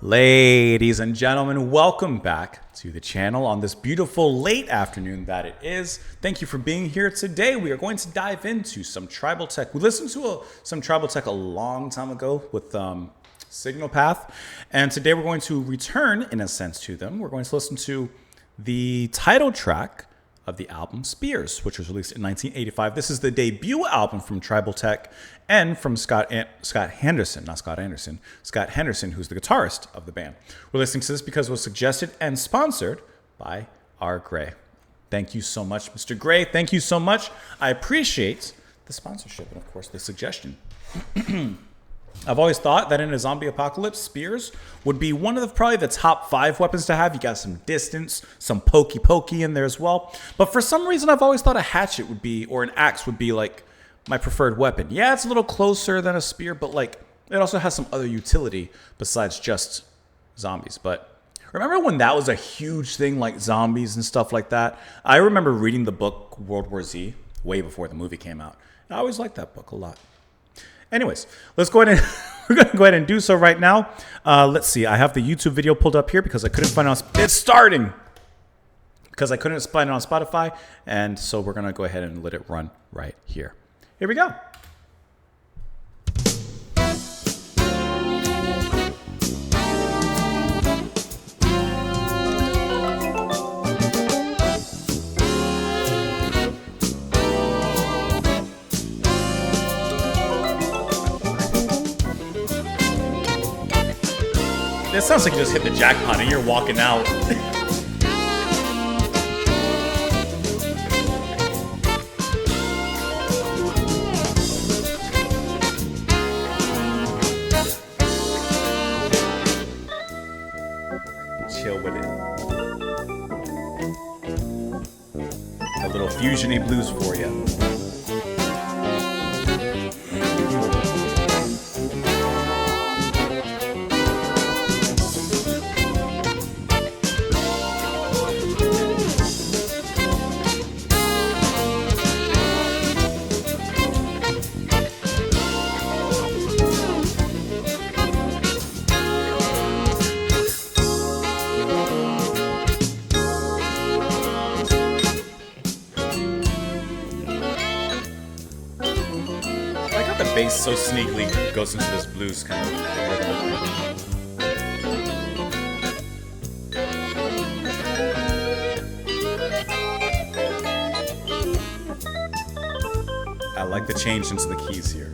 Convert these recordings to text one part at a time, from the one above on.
Ladies and gentlemen, welcome back to the channel on this beautiful late afternoon that it is. Thank you for being here today. We are going to dive into some tribal tech. We listened to some tribal tech a long time ago with Signal Path, and today we're going to return, in a sense, to them. We're going to listen to the title track of the album Spears, which was released in 1985. This is the debut album from Tribal Tech and from Scott Henderson, who's the guitarist of the band. We're listening to this because it was suggested and sponsored by R. Gray. Thank you so much, Mr. Gray. Thank you so much. I appreciate the sponsorship and, of course, the suggestion. I've always thought that in a zombie apocalypse, spears would be one of probably the top 5 weapons to have. You got some distance, some pokey in there as well. But for some reason, I've always thought a hatchet would be, or an axe would be like my preferred weapon. Yeah, it's a little closer than a spear, but like it also has some other utility besides just zombies. But remember when that was a huge thing, like zombies and stuff like that? I remember reading the book World War Z way before the movie came out. I always liked that book a lot. Anyways, let's go ahead and we're going to go ahead and do so right now. Let's see. I have the YouTube video pulled up here because I couldn't find it on... It's starting! Because I couldn't find it on Spotify. And so we're going to go ahead and let it run right here. Here we go. It sounds like you just hit the jackpot and you're walking out. Chill with it. A little fusiony blues for you. The bass so sneakily goes into this blues kind of I like the change into the keys here.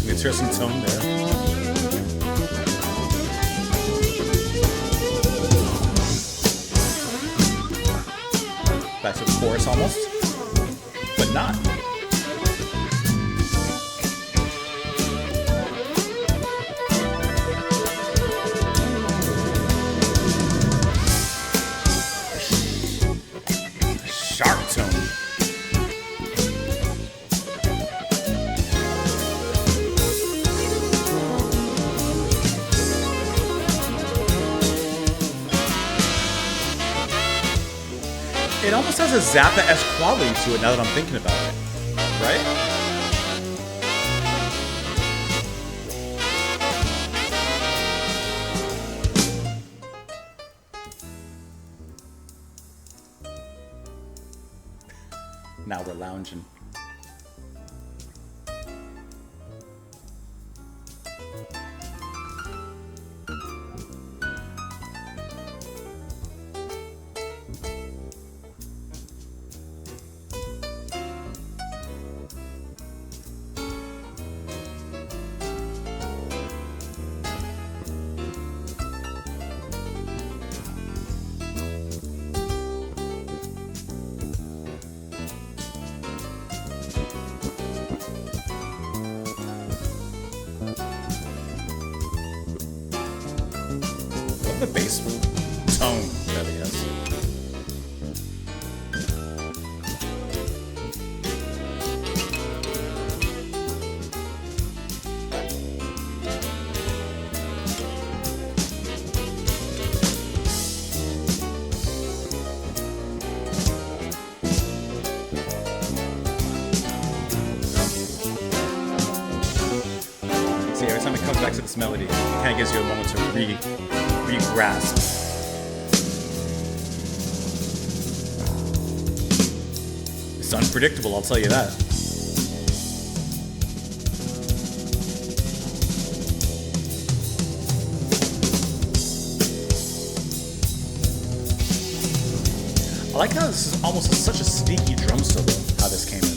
Interesting tone there. Back to the chorus almost, but not. Sharp tone. It almost has a Zappa-esque quality to it now that I'm thinking about it, right? Now we're lounging. the bass tone that he has. See, every time it comes back to this melody, it kind of gives you a moment to re-grasp. It's unpredictable, I'll tell you that. I like how this is almost such a sneaky drum solo, how this came in.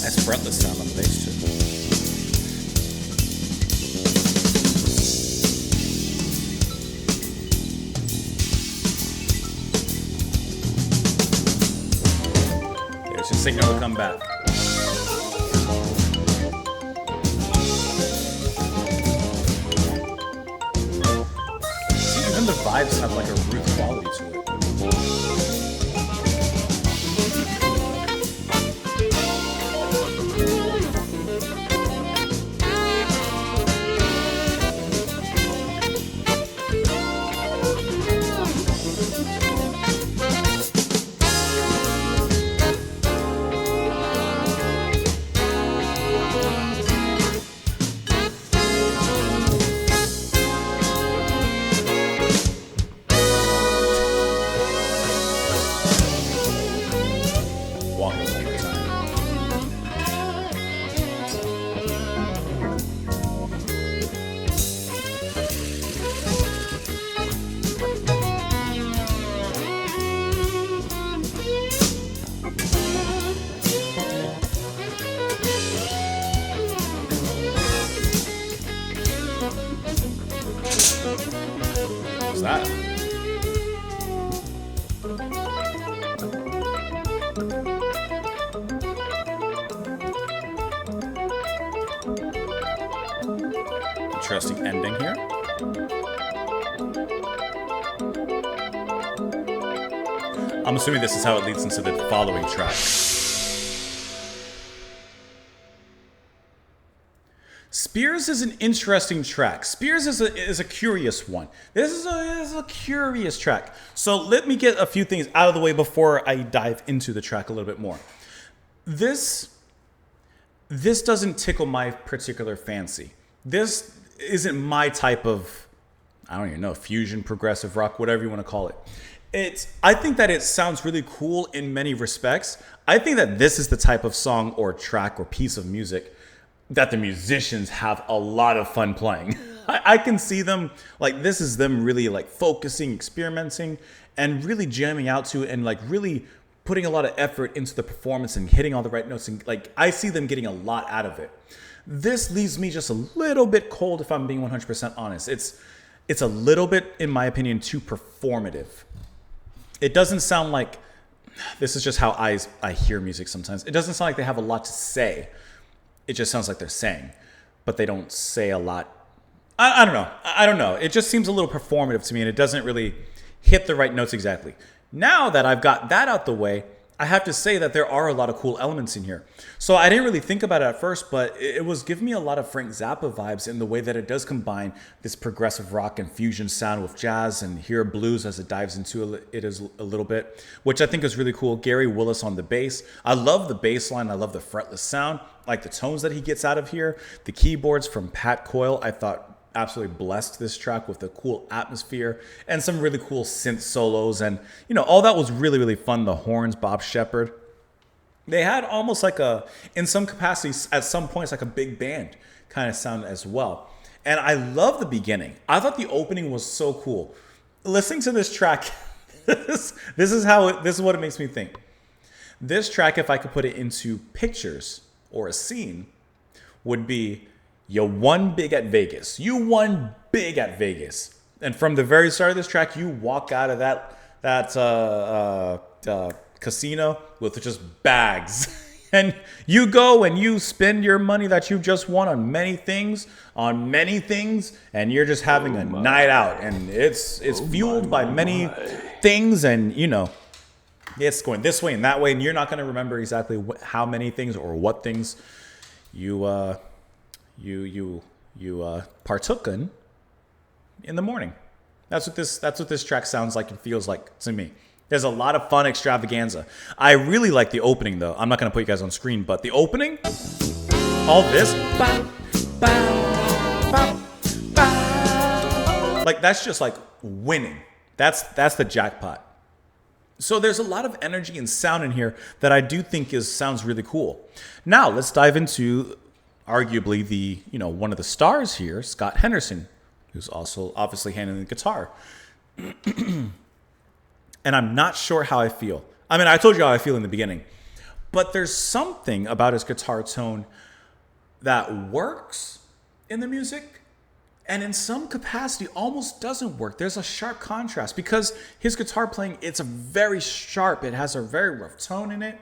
Nice fretless sound on the bass too. There's your signal to come back. See, even the vibes have like a root quality to it. Walk it one more time. What's that? Interesting ending here. I'm assuming this is how it leads into the following track. Spears is an interesting track. Spears is a curious one. This is a curious track. So let me get a few things out of the way before I dive into the track a little bit more. This doesn't tickle my particular fancy. This isn't my type of, I don't even know, fusion, progressive rock, whatever you want to call it. I think that it sounds really cool in many respects. I think that this is the type of song or track or piece of music that the musicians have a lot of fun playing. I can see them, like, this is them really like focusing, experimenting, and really jamming out to it, and like really putting a lot of effort into the performance and hitting all the right notes. And like, I see them getting a lot out of it. This leaves me just a little bit cold, if I'm being 100% honest. It's a little bit, in my opinion, too performative. It doesn't sound like, this is just how I hear music sometimes. It doesn't sound like they have a lot to say. It just sounds like they're saying, but they don't say a lot. I don't know. I don't know. It just seems a little performative to me, and it doesn't really hit the right notes exactly. Now that I've got that out the way, I have to say that there are a lot of cool elements in here. So I didn't really think about it at first, but it was giving me a lot of Frank Zappa vibes in the way that it does combine this progressive rock and fusion sound with jazz, and here blues as it dives into it is a little bit, which I think is really cool. Gary Willis on the bass. I love the bass line. I love the fretless sound, like the tones that he gets out of here. The keyboards from Pat Coyle, I thought absolutely blessed this track with a cool atmosphere and some really cool synth solos, and all that was really, really fun. The horns, Bob Shepard, they had almost like in some capacities at some points, like a big band kind of sound as well. And I love the beginning. I thought the opening was so cool. Listening to this track, this is what it makes me think. This track, if I could put it into pictures or a scene, would be you won big at Vegas. You won big at Vegas. And from the very start of this track, you walk out of that casino with just bags. And you go and you spend your money that you just won on many things, and you're just having a night out. And it's fueled by many things, and you know, it's going this way and that way, and you're not going to remember exactly how many things or what things you partook in the morning. That's what this track sounds like and feels like to me. There's a lot of fun extravaganza. I really like the opening, though. I'm not going to put you guys on screen, but the opening, all this, like that's just like winning. That's the jackpot. So there's a lot of energy and sound in here that I do think sounds really cool. Now let's dive into arguably one of the stars here, Scott Henderson, who's also obviously handling the guitar. And I'm not sure how I feel. I mean, I told you how I feel in the beginning. But there's something about his guitar tone that works in the music, and in some capacity almost doesn't work. There's a sharp contrast because his guitar playing, it's very sharp. It has a very rough tone in it.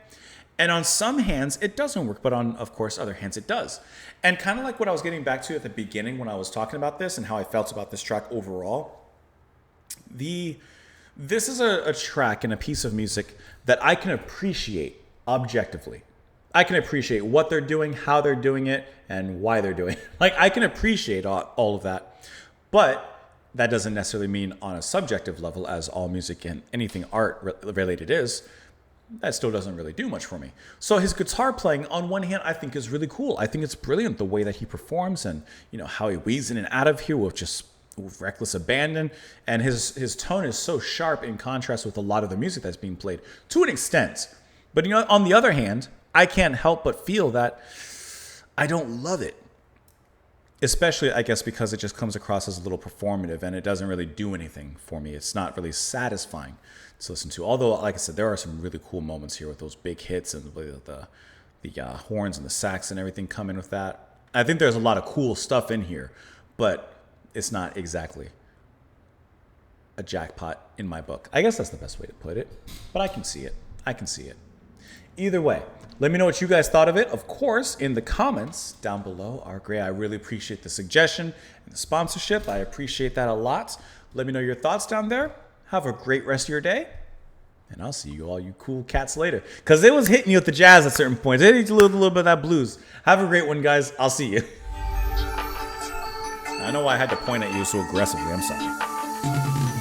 And on some hands, it doesn't work, but on, of course, other hands, it does. And kind of like what I was getting back to at the beginning when I was talking about this and how I felt about this track overall, this is a track and a piece of music that I can appreciate objectively. I can appreciate what they're doing, how they're doing it, and why they're doing it. Like, I can appreciate all of that. But that doesn't necessarily mean on a subjective level, as all music and anything art related is. That still doesn't really do much for me. So his guitar playing, on one hand, I think is really cool. I think it's brilliant the way that he performs and how he weaves in and out of here with reckless abandon, and his tone is so sharp in contrast with a lot of the music that's being played to an extent. But on the other hand, I can't help but feel that I don't love it, especially I guess because it just comes across as a little performative and it doesn't really do anything for me. It's not really satisfying to listen to, although like I said, there are some really cool moments here with those big hits and the horns and the sax and everything coming with that. I think there's a lot of cool stuff in here, but it's not exactly a jackpot in my book. I guess that's the best way to put it, but I can see it. Either way, let me know what you guys thought of it. Of course, in the comments down below are great. I really appreciate the suggestion and the sponsorship. I appreciate that a lot. Let me know your thoughts down there. Have a great rest of your day, and I'll see you all you cool cats later. Because it was hitting you with the jazz at certain points. It hit you a little bit of that blues. Have a great one, guys. I'll see you. I know why I had to point at you so aggressively. I'm sorry.